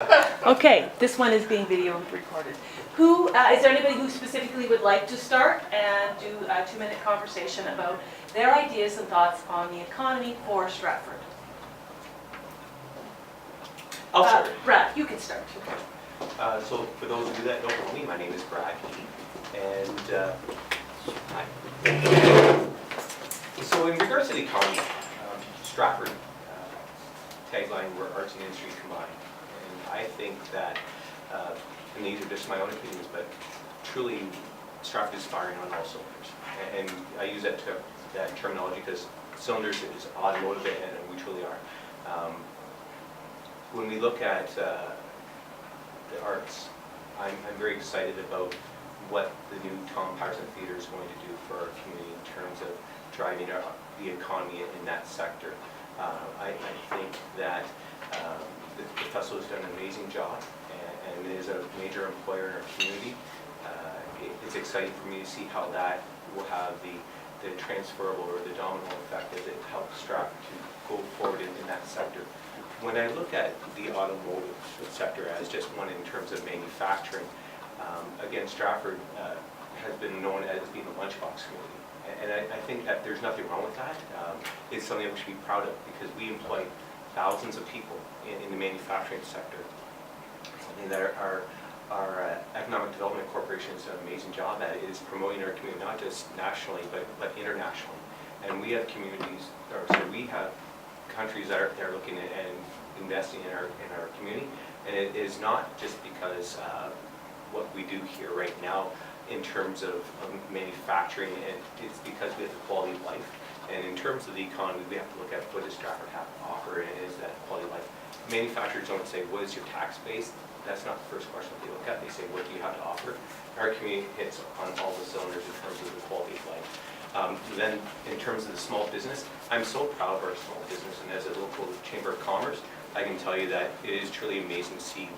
Okay, this one is being video recorded. Who, is there anybody who specifically would like to start and do a 2-minute conversation about their ideas and thoughts on the economy for Stratford? I'll start. Brad, you can start. So for those of you that don't know me, my name is Brad Heath, and hi. So in regards to the economy, Stratford, tagline, where arts and industry combine. And I think that, and these are just my own opinions, but truly Stratford is firing on all cylinders. And I use that terminology because cylinders is automotive, and we truly are. When we look at the arts, I'm very excited about what the new Tom Patterson Theatre is going to do for our community in terms of driving the economy in that sector. I think that the festival has done an amazing job and is a major employer in our community. It's exciting for me to see how that will have the transferable or the domino effect as it helps Stratford to go forward in that sector. When I look at the automotive sector as just one in terms of manufacturing, again, Stratford has been known as being a lunchbox community. And I think that there's nothing wrong with that. It's something that we should be proud of because we employ thousands of people in the manufacturing sector. Something that our Economic Development Corporation has done an amazing job at is promoting our community, not just nationally, but internationally. And we have communities, or so we have countries that are looking at and investing in our community. And it is not just because what we do here right now in terms of manufacturing, and it's because we have the quality of life. And in terms of the economy, we have to look at what does Stratford have to offer, and is that quality of life. Manufacturers don't say, what is your tax base? That's not the first question they look at. They say, what do you have to offer? Our community hits on all the cylinders in terms of the quality of life. Then in terms of the small business, I'm so proud of our small business, and as a local chamber of commerce, I can tell you that it is truly amazing to see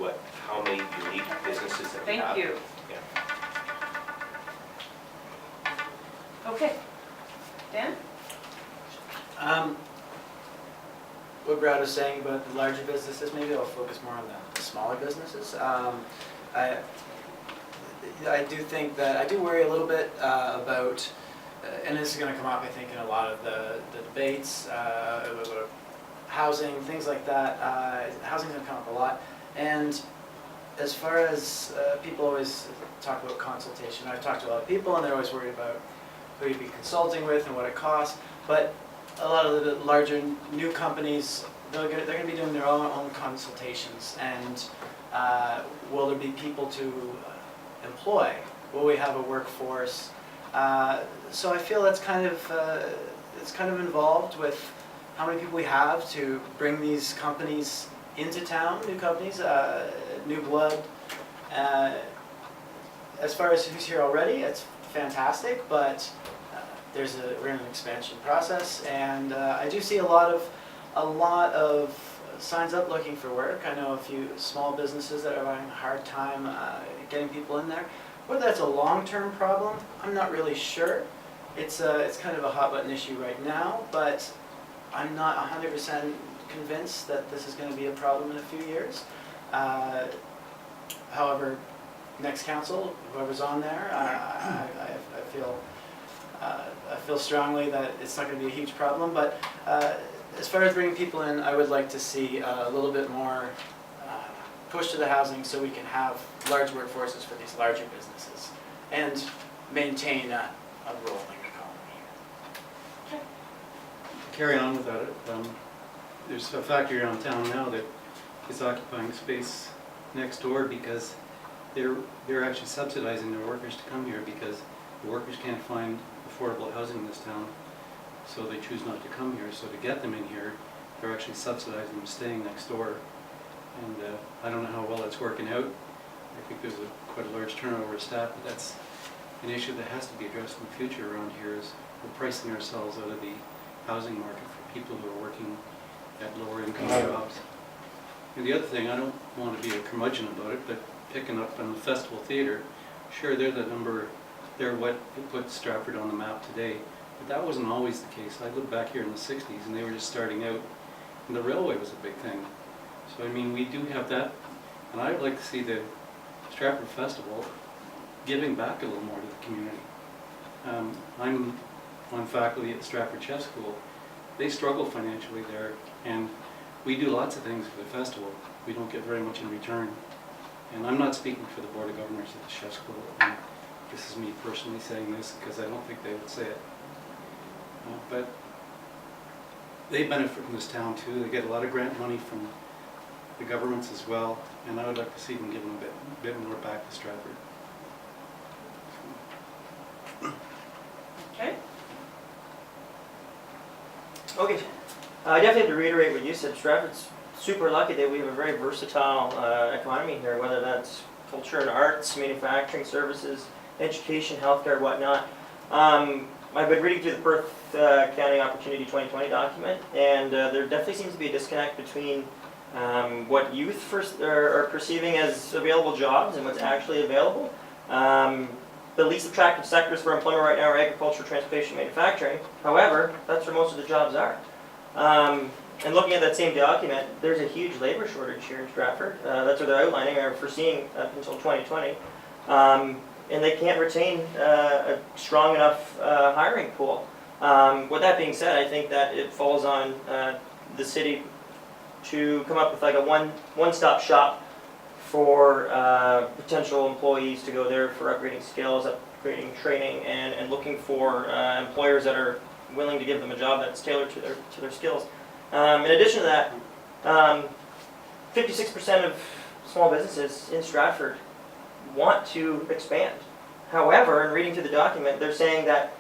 how many unique businesses that we have. Thank you. Yeah. Okay. Dan? What Brad was saying about the larger businesses, maybe I'll focus more on the smaller businesses. I do think that I do worry a little bit about, and this is going to come up, I think, in a lot of the debates about housing, things like that. Housing is going to come up a lot. And as far as people always talk about consultation, I've talked to a lot of people, and they're always worried about who you'd be consulting with and what it costs. But a lot of the larger new companies, they're going to be doing their own consultations. And will there be people to employ? Will we have a workforce? So I feel that's kind of involved with how many people we have to bring these companies into town, new companies, new blood. As far as who's here already, it's fantastic, but we're in an expansion process, and I do see a lot of signs up looking for work. I know a few small businesses that are having a hard time getting people in there. Whether that's a long-term problem, I'm not really sure. It's kind of a hot button issue right now, but I'm not 100% convinced that this is going to be a problem in a few years. However, next council, whoever's on there, I feel strongly that it's not going to be a huge problem. But as far as bringing people in, I would like to see a little bit more push to the housing so we can have large workforces for these larger businesses and maintain a rolling economy. Okay. To carry on without it, there's a factory around town now that is occupying space next door because they're actually subsidizing their workers to come here because the workers can't find affordable housing in this town, so they choose not to come here. So to get them in here, they're actually subsidizing them staying next door. And I don't know how well that's working out. I think there's quite a large turnover of staff, but that's an issue that has to be addressed in the future around here. Is we're pricing ourselves out of the housing market for people who are working at lower income jobs. And the other thing, I don't want to be a curmudgeon about it, but picking up on the Festival Theatre, sure, they're the number, they're what put Stratford on the map today, but that wasn't always the case. I lived back here in the 60s and they were just starting out, and the railway was a big thing. So I mean, we do have that And I would like to see the Stratford Festival giving back a little more to the community. I'm on faculty at Stratford Chess School. They struggle financially there, and we do lots of things for the festival. We don't get very much in return. And I'm not speaking for the Board of Governors at the Chess School. And this is me personally saying this because I don't think they would say it. But they benefit from this town too. They get a lot of grant money from the governments as well, and I would like to see them give them a bit more back to Stratford. Okay. Okay, I definitely have to reiterate what you said. Stratford's super lucky that we have a very versatile economy here, whether that's culture and arts, manufacturing services, education, healthcare, whatnot. I've been reading through the Perth County Opportunity 2020 document, and there definitely seems to be a disconnect between what youth first are perceiving as available jobs and what's actually available. The least attractive sectors for employment right now are agriculture, transportation, manufacturing. However, that's where most of the jobs are. And looking at that same document, there's a huge labor shortage here in Stratford. That's what they're outlining or foreseeing up until 2020. And they can't retain a strong enough hiring pool. With that being said, I think that it falls on the city to come up with like a one-stop shop for potential employees to go there for upgrading skills, upgrading training, and looking for employers that are willing to give them a job that's tailored to their skills. In addition to that, 56% of small businesses in Stratford want to expand. However, in reading through the document, they're saying that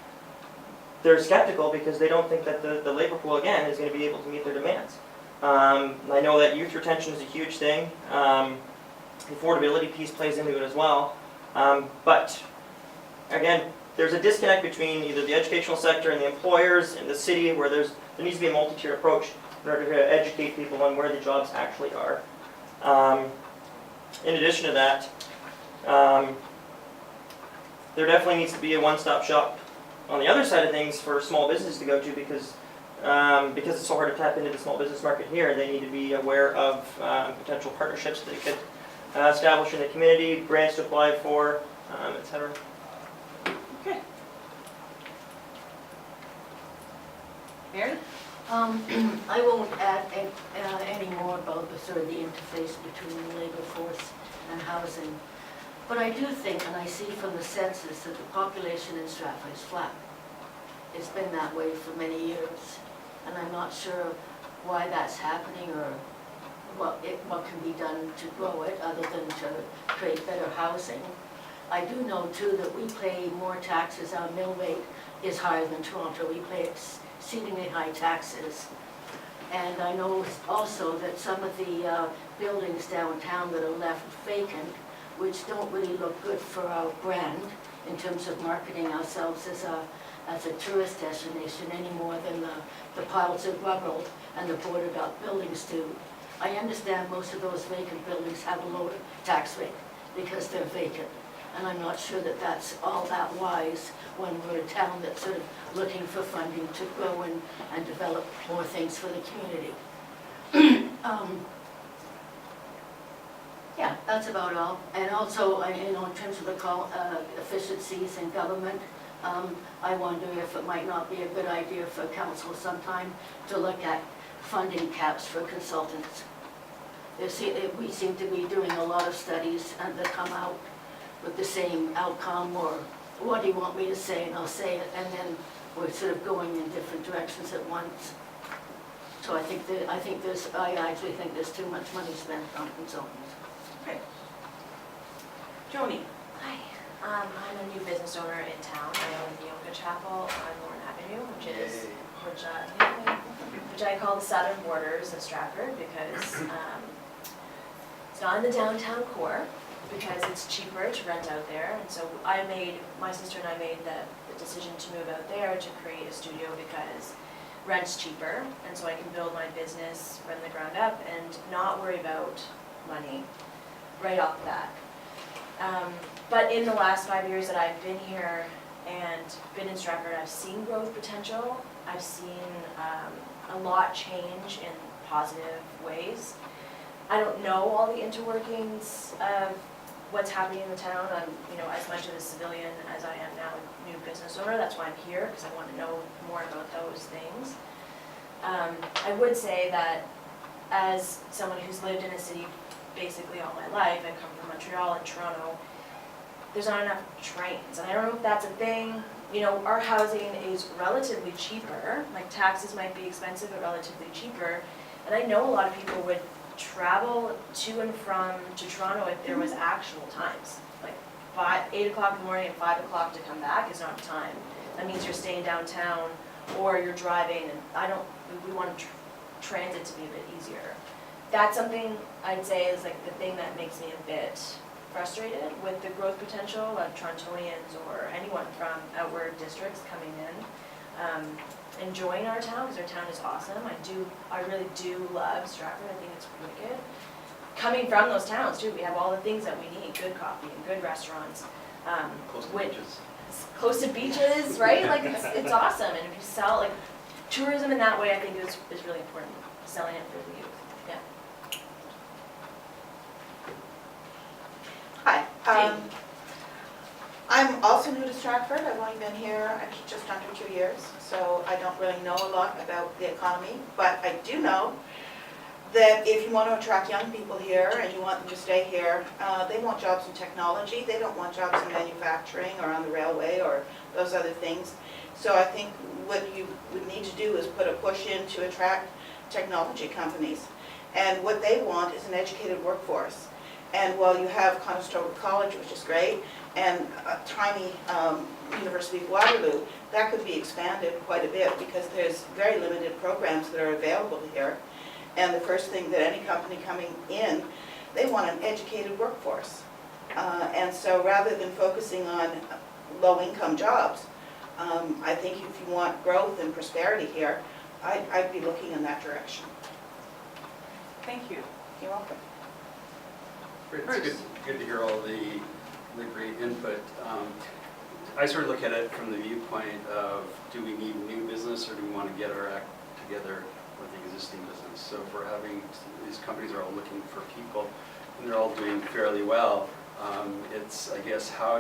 they're skeptical because they don't think that the labor pool, again, is going to be able to meet their demands. I know that youth retention is a huge thing. The affordability piece plays into it as well. But again, there's a disconnect between either the educational sector and the employers and the city where there needs to be a multi-tier approach in order to educate people on where the jobs actually are. In addition to that, there definitely needs to be a one-stop shop on the other side of things for small businesses to go to because it's so hard to tap into the small business market here. They need to be aware of potential partnerships that they could establish in the community, grants to apply for, etc. Okay. Mary? I won't add any more about the sort of the interface between the labor force and housing. But I do think, and I see from the census, that the population in Stratford is flat. It's been that way for many years. And I'm not sure why that's happening or what can be done to grow it other than to create better housing. I do know too that we pay more taxes. Our mill rate is higher than Toronto. We pay exceedingly high taxes. And I know also that some of the buildings downtown that are left vacant, which don't really look good for our brand in terms of marketing ourselves as a tourist destination any more than the piles of rubble and the boarded up buildings do. I understand most of those vacant buildings have a lower tax rate because they're vacant. And I'm not sure that that's all that wise when we're a town that's sort of looking for funding to grow and develop more things for the community. Yeah, that's about all. And also, in terms of the efficiencies in government, I wonder if it might not be a good idea for council sometime to look at funding caps for consultants. We seem to be doing a lot of studies that come out with the same outcome, or what do you want me to say, and I'll say it, and then we're sort of going in different directions at once. So I actually think there's too much money spent on consultants. Okay. Joni? Hi, I'm a new business owner in town. I own the Yoga Chapel on Lorne Avenue, which I call the southern borders of Stratford because it's not in the downtown core because it's cheaper to rent out there. And so my sister and I made the decision to move out there to create a studio because rent's cheaper, and so I can build my business from the ground up and not worry about money right off the bat. But in the last 5 years that I've been here and been in Stratford, I've seen growth potential. I've seen a lot change in positive ways. I don't know all the interworkings of what's happening in the town. I'm, as much of a civilian as I am now a new business owner. That's why I'm here, because I want to know more about those things. I would say that as someone who's lived in a city basically all my life, I come from Montreal and Toronto, there's not enough trains. And I don't know if that's a thing. Our housing is relatively cheaper, like taxes might be expensive, but relatively cheaper. And I know a lot of people would travel to and from to Toronto if there was actual times. Like 8 o'clock in the morning and 5 o'clock to come back is not time. That means you're staying downtown or you're driving, and we want transit to be a bit easier. That's something I'd say is like the thing that makes me a bit frustrated with the growth potential of Torontonians or anyone from outward districts coming in, enjoying our town, because our town is awesome. I really do love Stratford. I think it's wicked. Coming from those towns too, we have all the things that we need: good coffee and good restaurants. Close to with- beaches. Close to beaches, right? Like it's awesome. And if you sell like tourism in that way, I think is really important. Selling it for the youth. Yeah. Hi, Hey. I'm also new to Stratford. I've only been here actually just under 2 years, so I don't really know a lot about the economy, but I do know that if you want to attract young people here and you want them to stay here, they want jobs in technology. They don't want jobs in manufacturing or on the railway or those other things. So I think what you would need to do is put a push in to attract technology companies. And what they want is an educated workforce. And while you have Conestoga College, which is great, and a tiny University of Waterloo, that could be expanded quite a bit because there's very limited programs that are available here. And the first thing that any company coming in, they want an educated workforce. And so rather than focusing on low-income jobs, I think if you want growth and prosperity here, I'd be looking in that direction. Thank you. You're welcome. It's Bruce. good to hear all the great input. I sort of look at it from the viewpoint of, do we need new business or do we want to get our act together with the existing business? So if we're having, these companies are all looking for people and they're all doing fairly well, it's, I guess, how